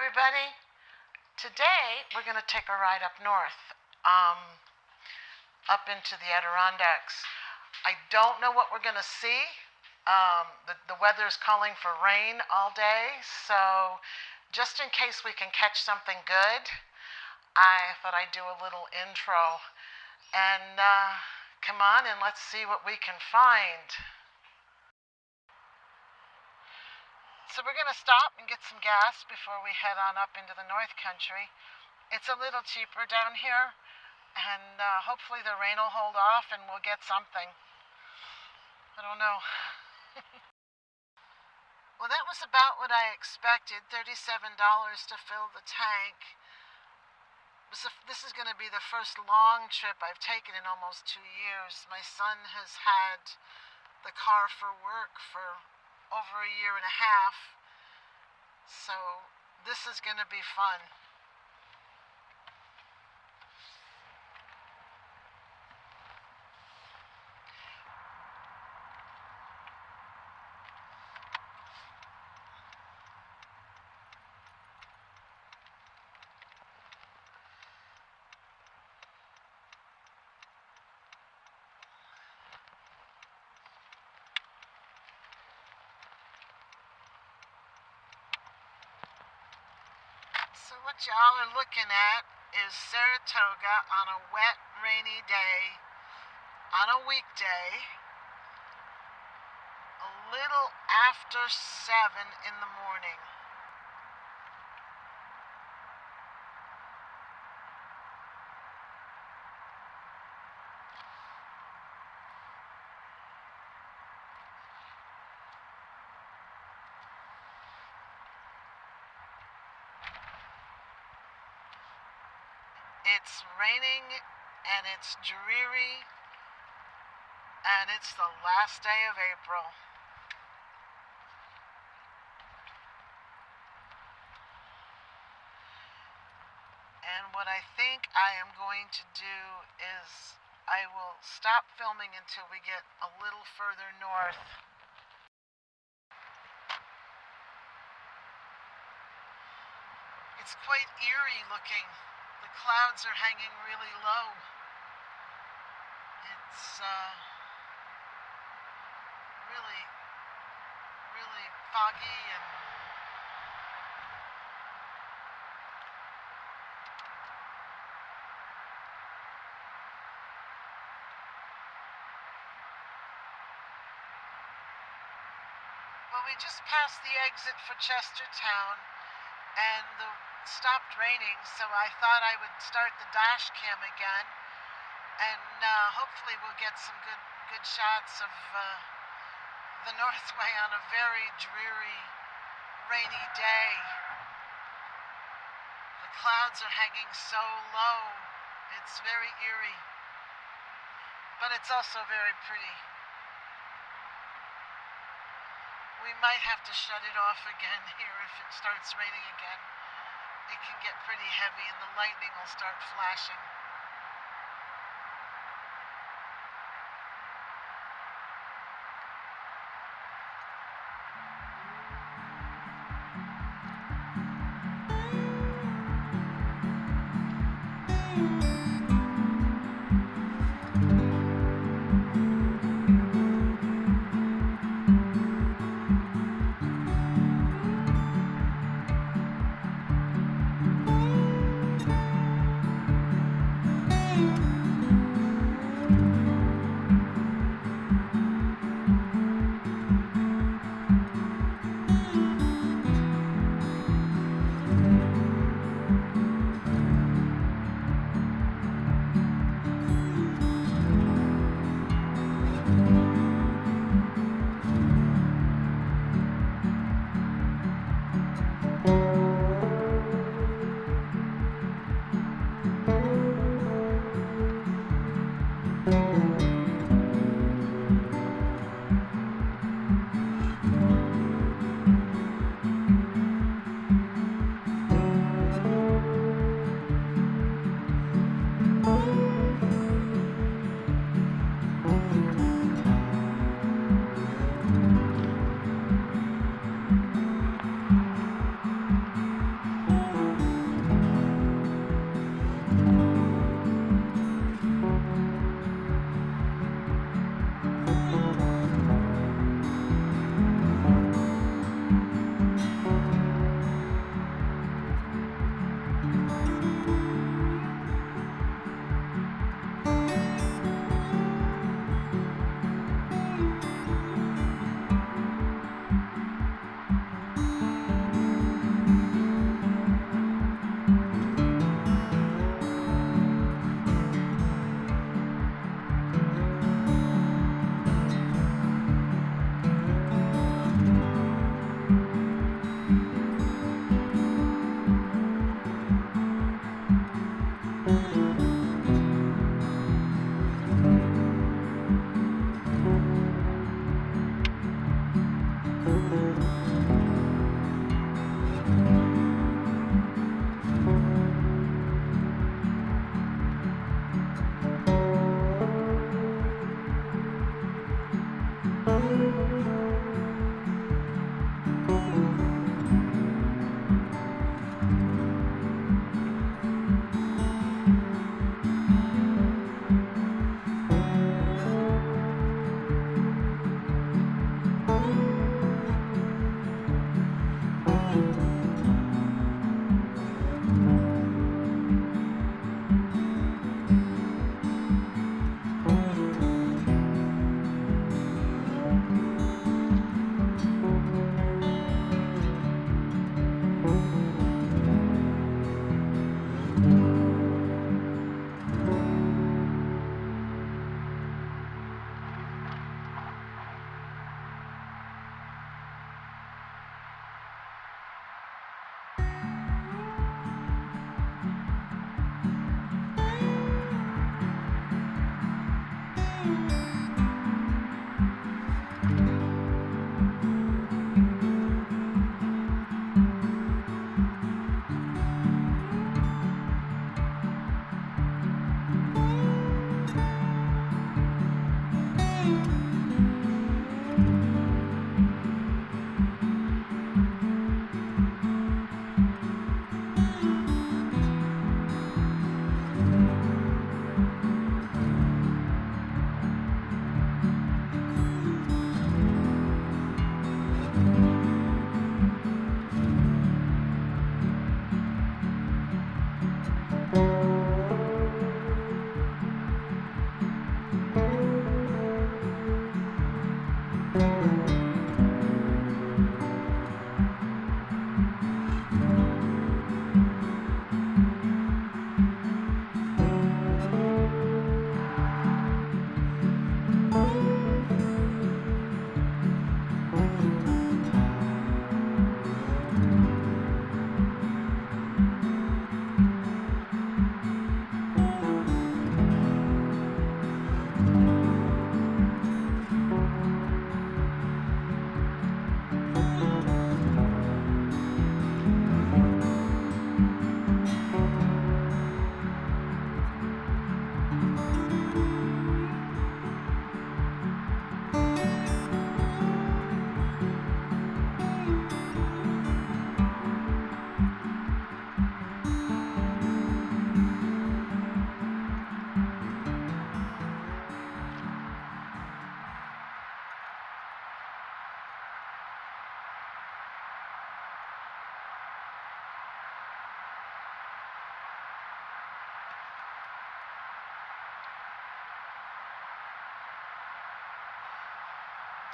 everybody. Today we're going to take a ride up north, up into the Adirondacks. I don't know what we're going to see. The weather's calling for rain all day, so just in case we can catch something good, I thought I'd do a little intro. And come on and let's see what we can find. So we're going to stop and get some gas before we head on up into the North Country. It's a little cheaper down here, and hopefully the rain will hold off and we'll get something. I don't know. Well, that was about what I expected, $37 to fill the tank. This is going to be the first long trip I've taken in almost 2 years. My son has had the car for work for over a year and a half, so this is going to be fun. So what y'all are looking at is Saratoga on a wet, rainy day, on a weekday, a little after 7 in the morning. It's raining and it's dreary and it's the last day of April. And what I think I am going to do is I will stop filming until we get a little further north. It's quite eerie looking. The clouds are hanging really low. It's really, really foggy and well, we just passed the exit for Chestertown and stopped raining, so I thought I would start the dash cam again, and hopefully we'll get some good shots of the Northway on a very dreary, rainy day. The clouds are hanging so low, it's very eerie, but it's also very pretty. We might have to shut it off again here if it starts raining again. It can get pretty heavy and the lightning will start flashing.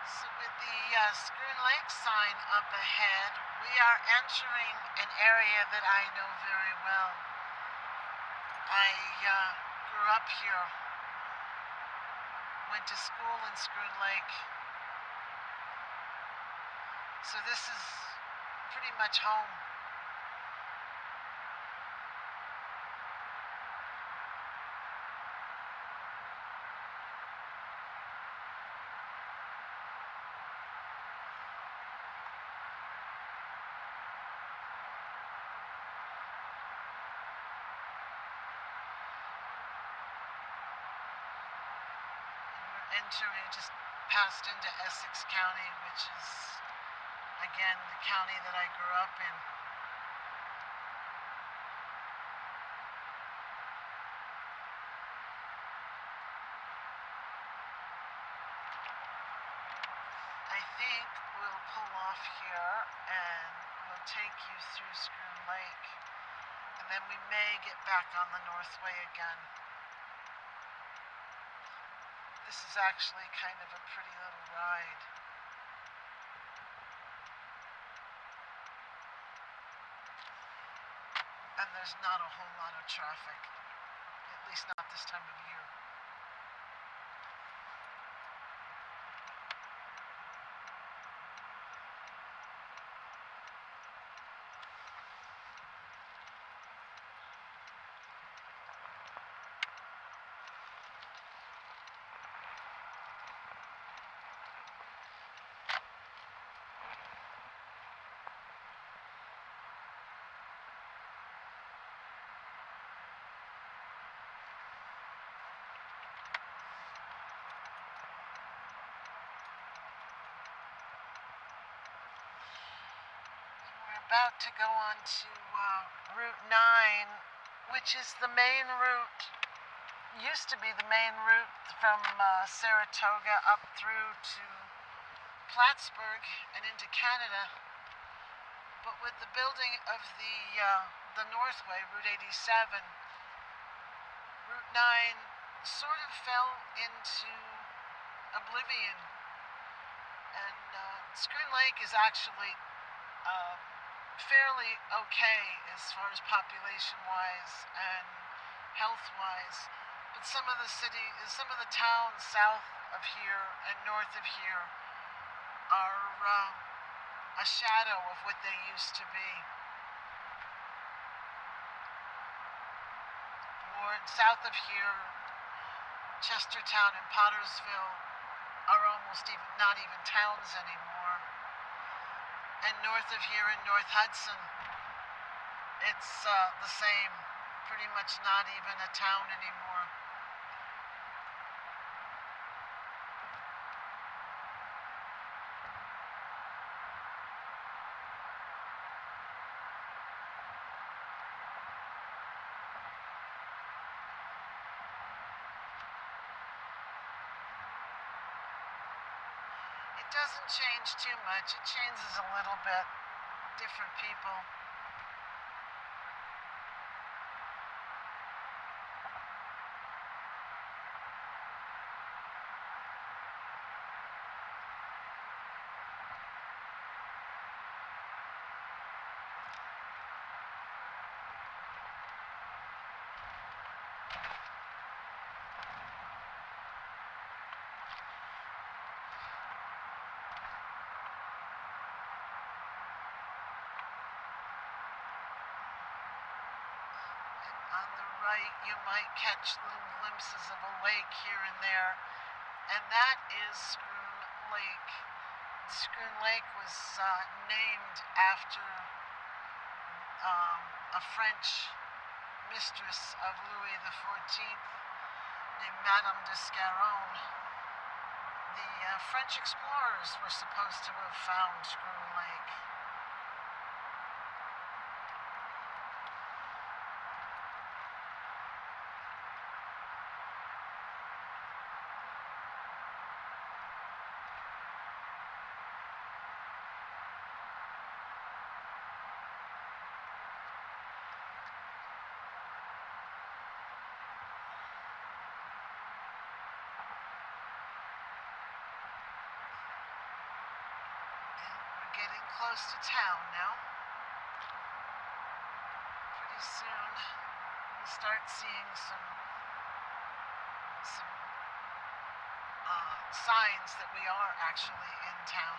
So with the Schroon Lake sign up ahead, we are entering an area that I know very well. I grew up here, went to school in Schroon Lake, so this is pretty much home. Entering, just passed into Essex County, which is, again, the county that I grew up in. I think we'll pull off here and we'll take you through Schroon Lake, and then we may get back on the Northway again. This is actually kind of a pretty little ride. And there's not a whole lot of traffic, at least not this time of year. About to go on to Route 9, which is the main route, used to be the main route from Saratoga up through to Plattsburgh and into Canada. But with the building of the Northway, Route 87, Route 9 sort of fell into oblivion. And Schroon Lake is actually fairly okay as far as population-wise and health-wise, but some of the towns south of here and north of here are a shadow of what they used to be. South of here, Chestertown and Pottersville are almost not even towns anymore. And north of here in North Hudson, it's the same, pretty much not even a town anymore. It doesn't change too much. It changes a little bit. Different people. On the right, you might catch little glimpses of a lake here and there, and that is Schroon Lake. Schroon Lake was named after a French mistress of Louis XIV named Madame de Scarron. The French explorers were supposed to have found Schroon Lake. Getting close to town now. Pretty soon we'll start seeing some signs that we are actually in town.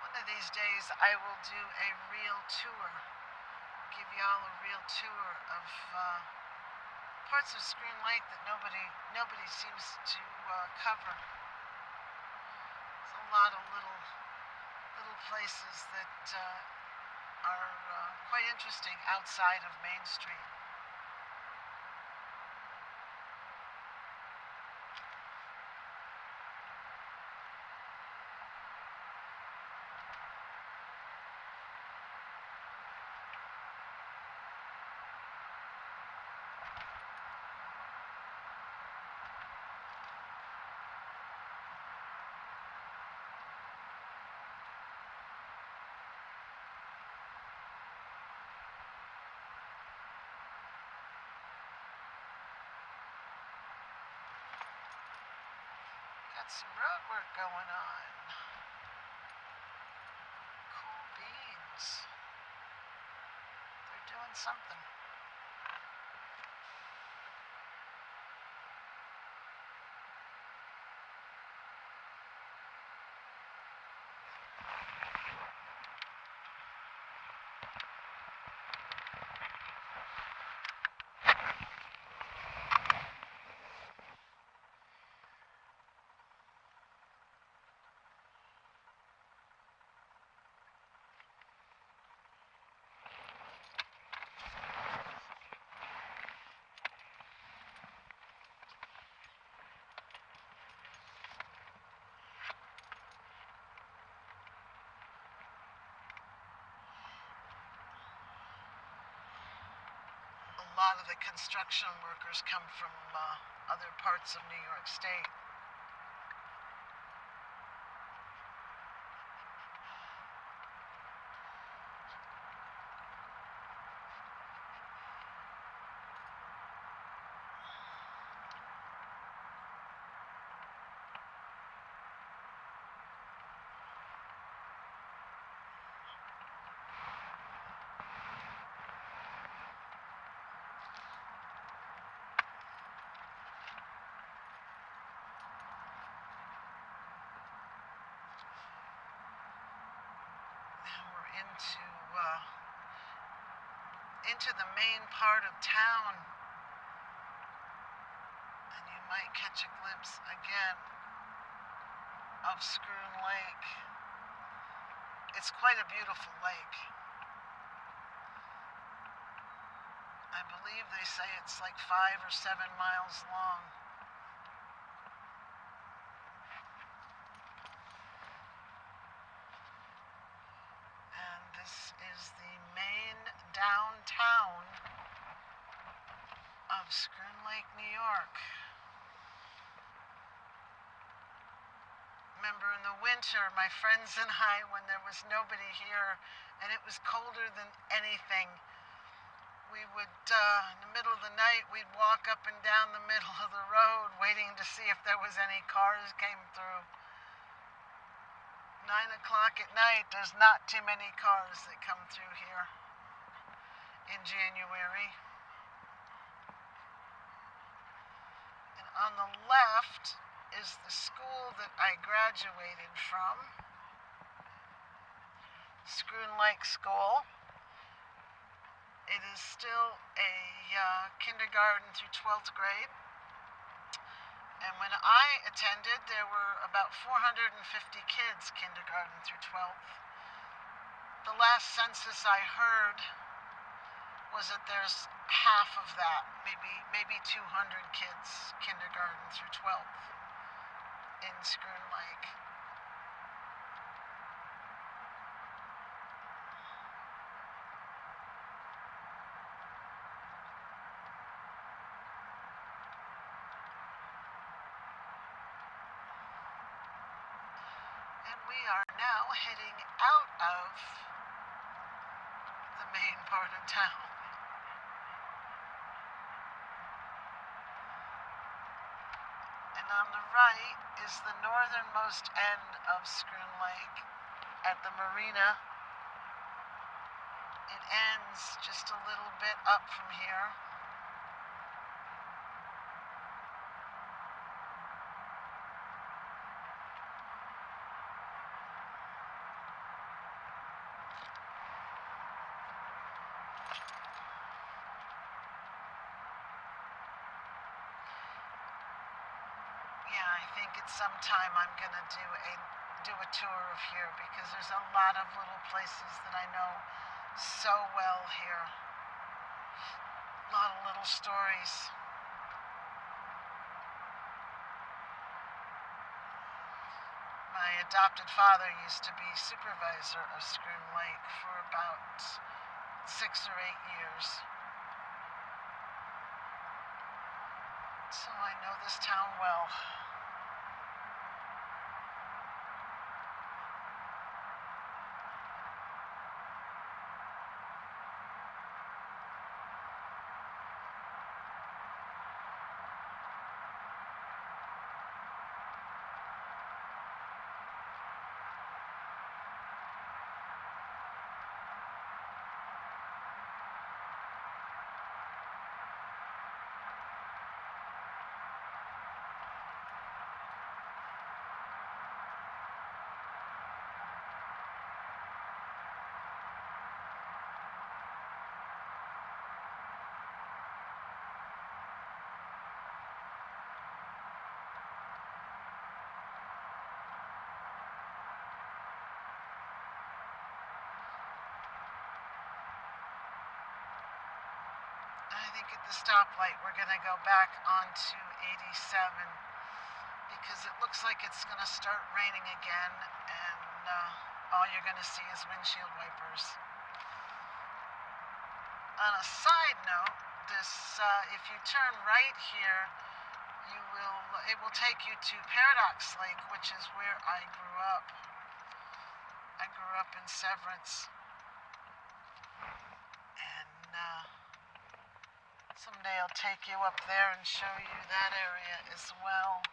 One of these days I will do a real tour, give y'all a real tour of parts of Schroon Lake that nobody seems to cover. There's a lot of little places that are quite interesting outside of Main Street. Got some road work going on. Cool beans. They're doing something. A lot of the construction workers come from other parts of New York State. Into the main part of town, and you might catch a glimpse again of Schroon Lake. It's quite a beautiful lake. I believe they say it's like 5 or 7 miles long. This is the main downtown of Schroon Lake, New York. Remember in the winter, my friends and I, when there was nobody here and it was colder than anything, we would, in the middle of the night, we'd walk up and down the middle of the road waiting to see if there was any cars came through. 9 o'clock at night, there's not too many cars that come through here in January. And on the left is the school that I graduated from, Schroon Lake School. It is still a kindergarten through 12th grade. And when I attended, there were about 450 kids, kindergarten through 12th. The last census I heard was that there's half of that, maybe 200 kids, kindergarten through 12th in Schroon Lake. We are now heading out of the main part of town. And on the right is the northernmost end of Schroon Lake at the marina. It ends just a little bit up from here. Yeah, I think at some time I'm gonna do a tour of here because there's a lot of little places that I know so well here. A lot of little stories. My adopted father used to be supervisor of Schroon Lake for about 6 or 8 years. So I know this town well. I think at the stoplight we're going to go back onto 87 because it looks like it's going to start raining again, and all you're going to see is windshield wipers. On a side note, if you turn right here, it will take you to Paradox Lake, which is where I grew up. I grew up in Severance. And someday I'll take you up there and show you that area as well.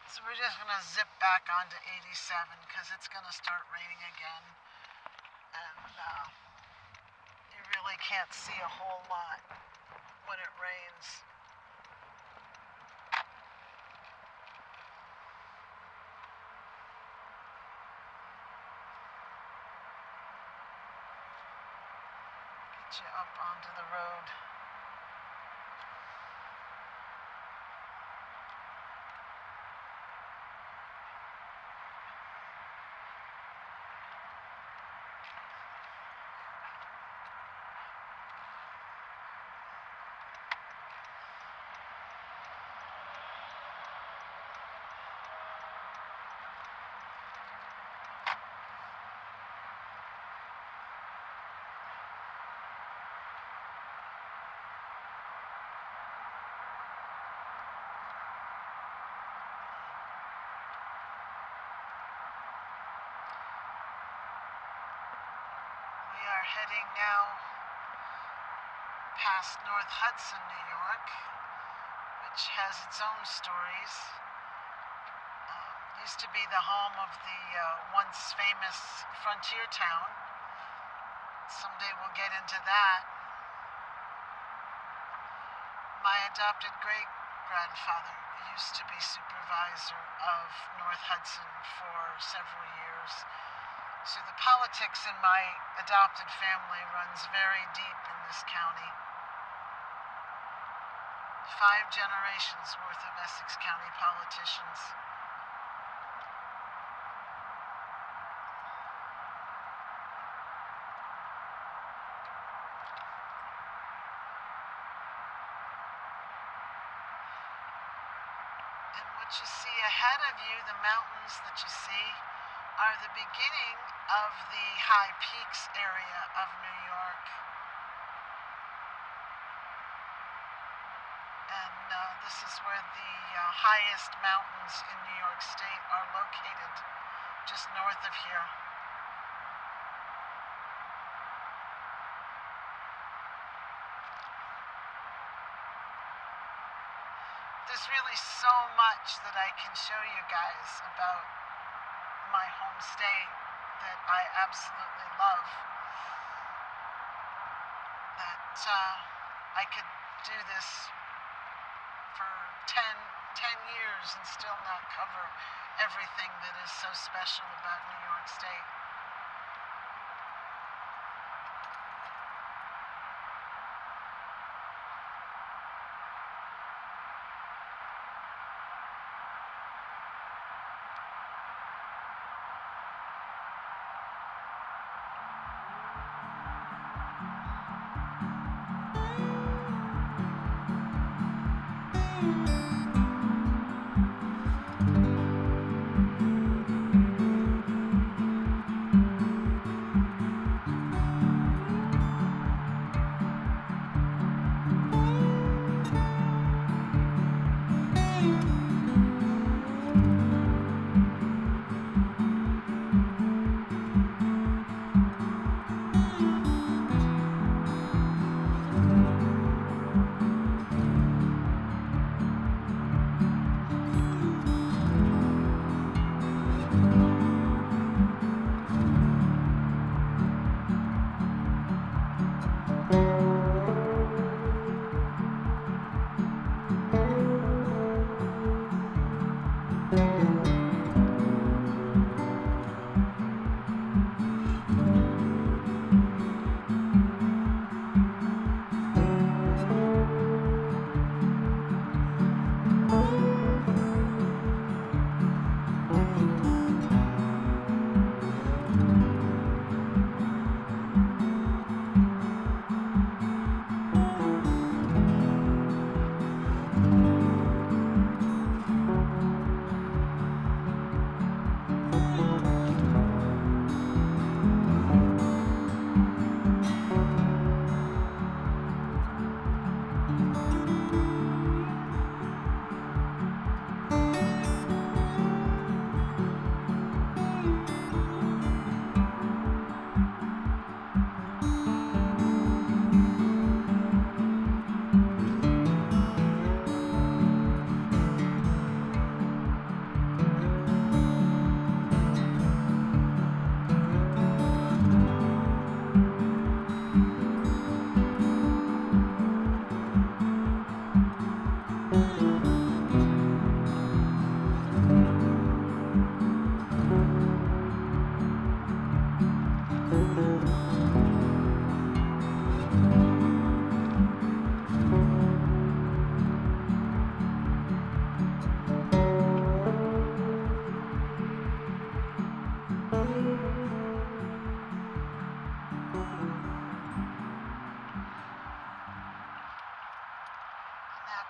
So we're just going to zip back onto 87 because it's going to start raining again. And you really can't see a whole lot when it rains. Get you up onto the road. We are heading now past North Hudson, New York, which has its own stories. Used to be the home of the once famous frontier town. Someday we'll get into that. My adopted great-grandfather used to be supervisor of North Hudson for several years. So the politics in my adopted family runs very deep in this county. 5 generations worth of Essex County politicians. And what you see ahead of you, the mountains that you see, are the beginning of the high peaks area of New York. And this is where the highest mountains in New York State are located. just north of here. There's really so much that I can show you guys about my home state that I absolutely love. That I could do this for 10 years and still not cover everything that is so special about New York State.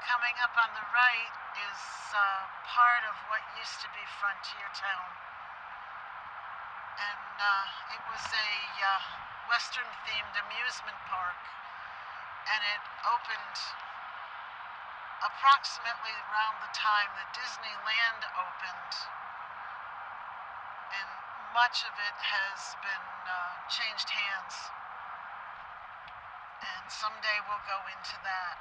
Coming up on the right is part of what used to be Frontier Town. And it was a Western-themed amusement park. And it opened approximately around the time that Disneyland opened. And much of it has been changed hands. And someday we'll go into that.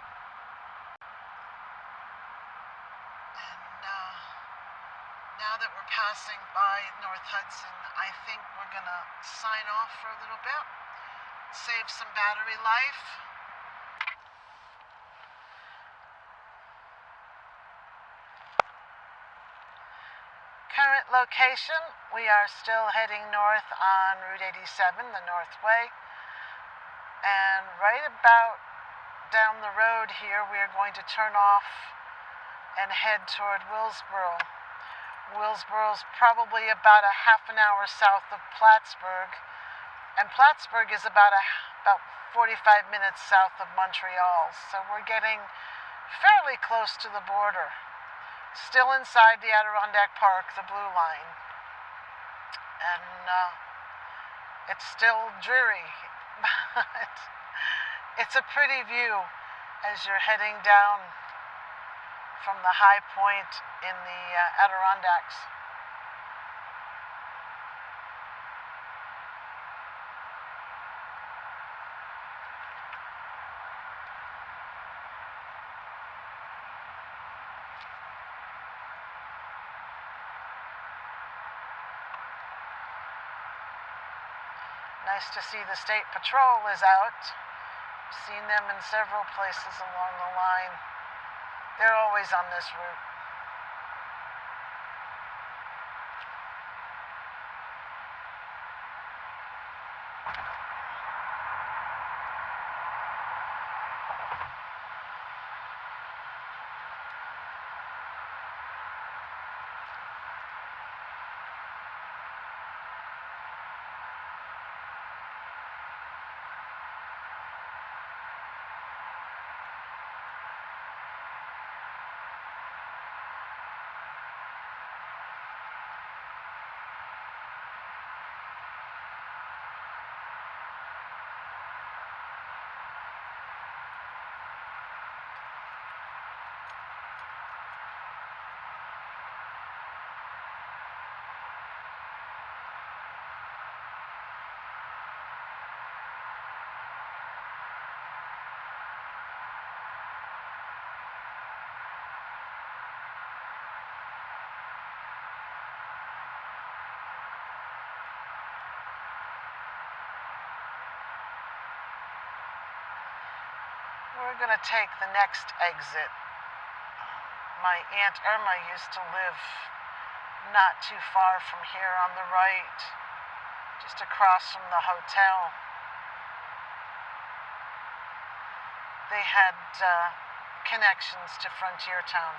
Now that we're passing by North Hudson, I think we're going to sign off for a little bit, save some battery life. Current location, we are still heading north on Route 87, the Northway. And right about down the road here, we are going to turn off and head toward Willsboro. Willsboro's probably about a half an hour south of Plattsburgh, and Plattsburgh is about 45 minutes south of Montreal, so we're getting fairly close to the border. Still inside the Adirondack Park, the blue line, and it's still dreary, but it's a pretty view as you're heading down from the high point in the Adirondacks. Nice to see the State Patrol is out. Seen them in several places along the line. They're always on this route. We're going to take the next exit. My Aunt Irma used to live not too far from here on the right, just across from the hotel. They had connections to Frontier Town.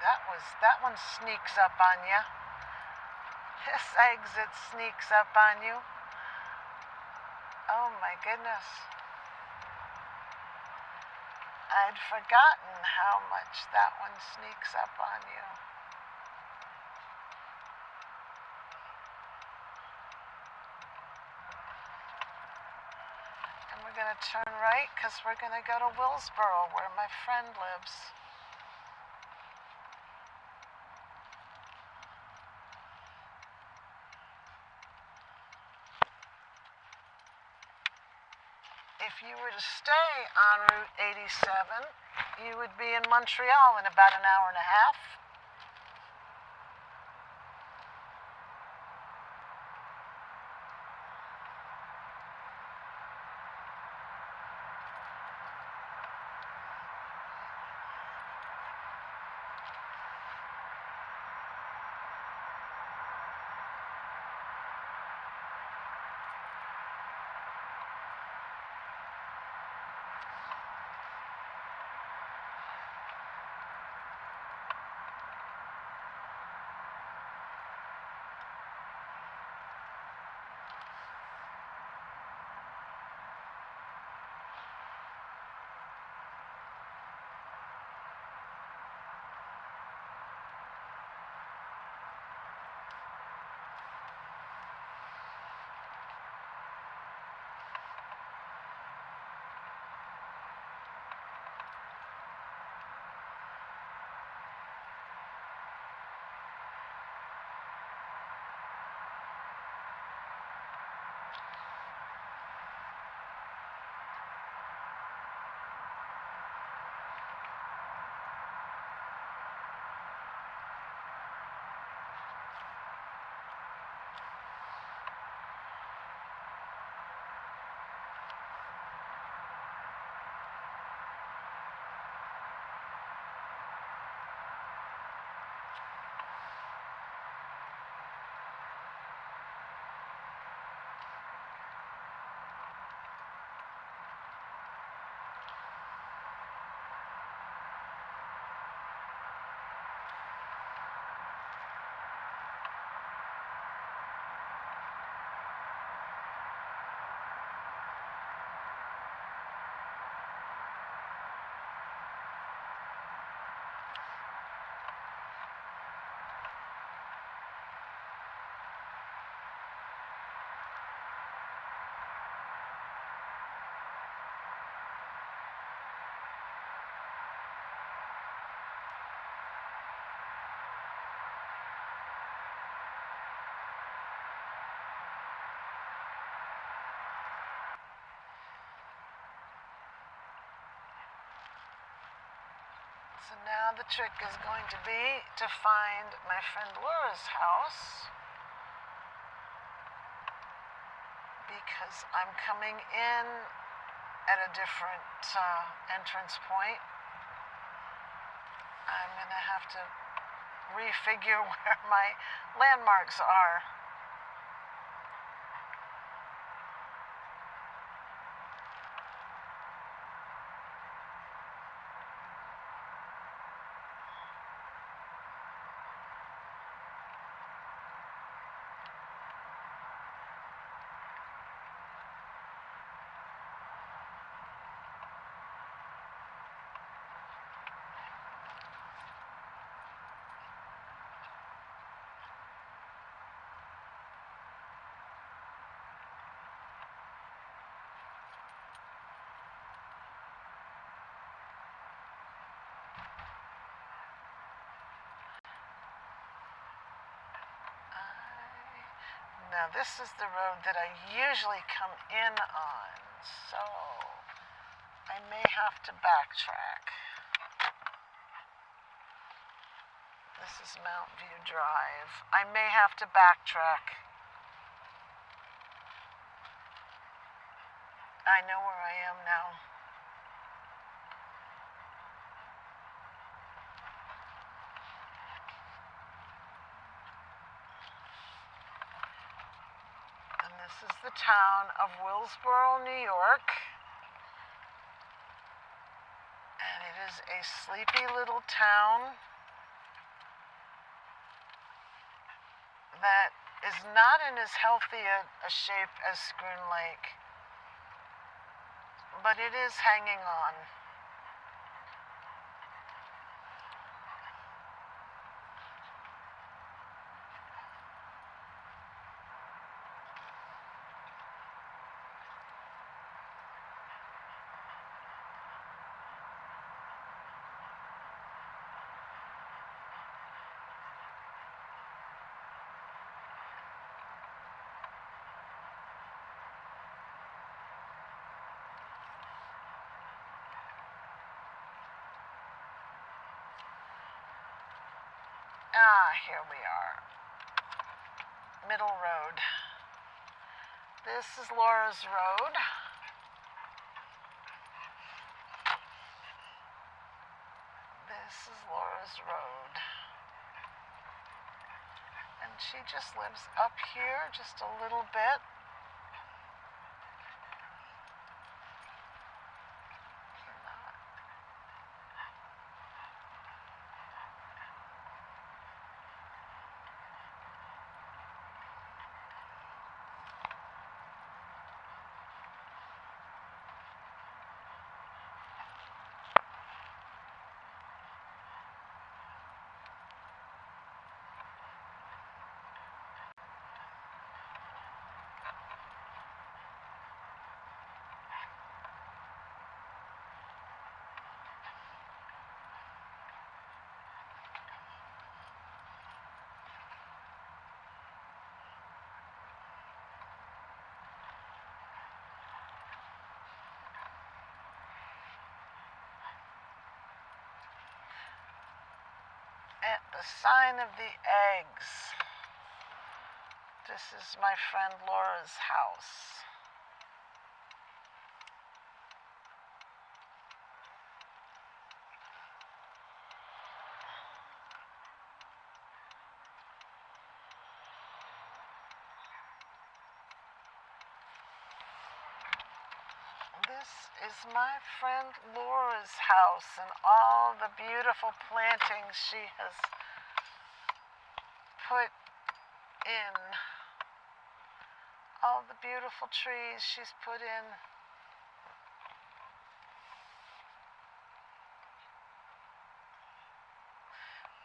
That one sneaks up on you. This exit sneaks up on you. Oh my goodness. I'd forgotten how much that one sneaks up on you. And we're going to turn right because we're going to go to Willsboro where my friend lives. If you were to stay on Route 87, you would be in Montreal in about an hour and a half. So now the trick is going to be to find my friend Laura's house because I'm coming in at a different entrance point. I'm going to have to refigure where my landmarks are. Now this is the road that I usually come in on, so I may have to backtrack. This is Mount View Drive. I may have to backtrack. I know where I am now. This is the town of Willsboro, New York, and it is a sleepy little town. that is not in as healthy a shape as Schroon Lake, but it is hanging on. Here we are. Middle road. This is Laura's road. This is Laura's road. And she just lives up here just a little bit. At the sign of the eggs. This is my friend Laura's house. This is my friend Laura's house and all the beautiful plantings she has put in. All the beautiful trees she's put in.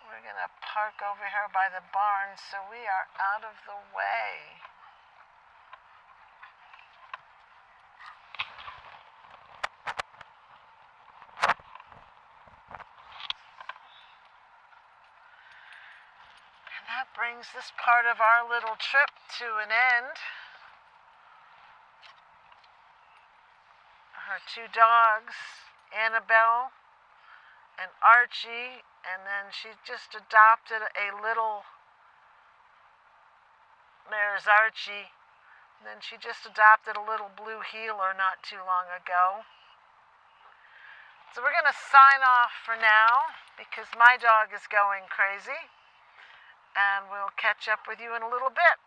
We're going to park over here by the barn so we are out of the way. That brings this part of our little trip to an end. Her two dogs, Annabelle and Archie, and then she just adopted a little, there's Archie, and then she just adopted a little blue heeler not too long ago. So we're going to sign off for now because my dog is going crazy. And we'll catch up with you in a little bit.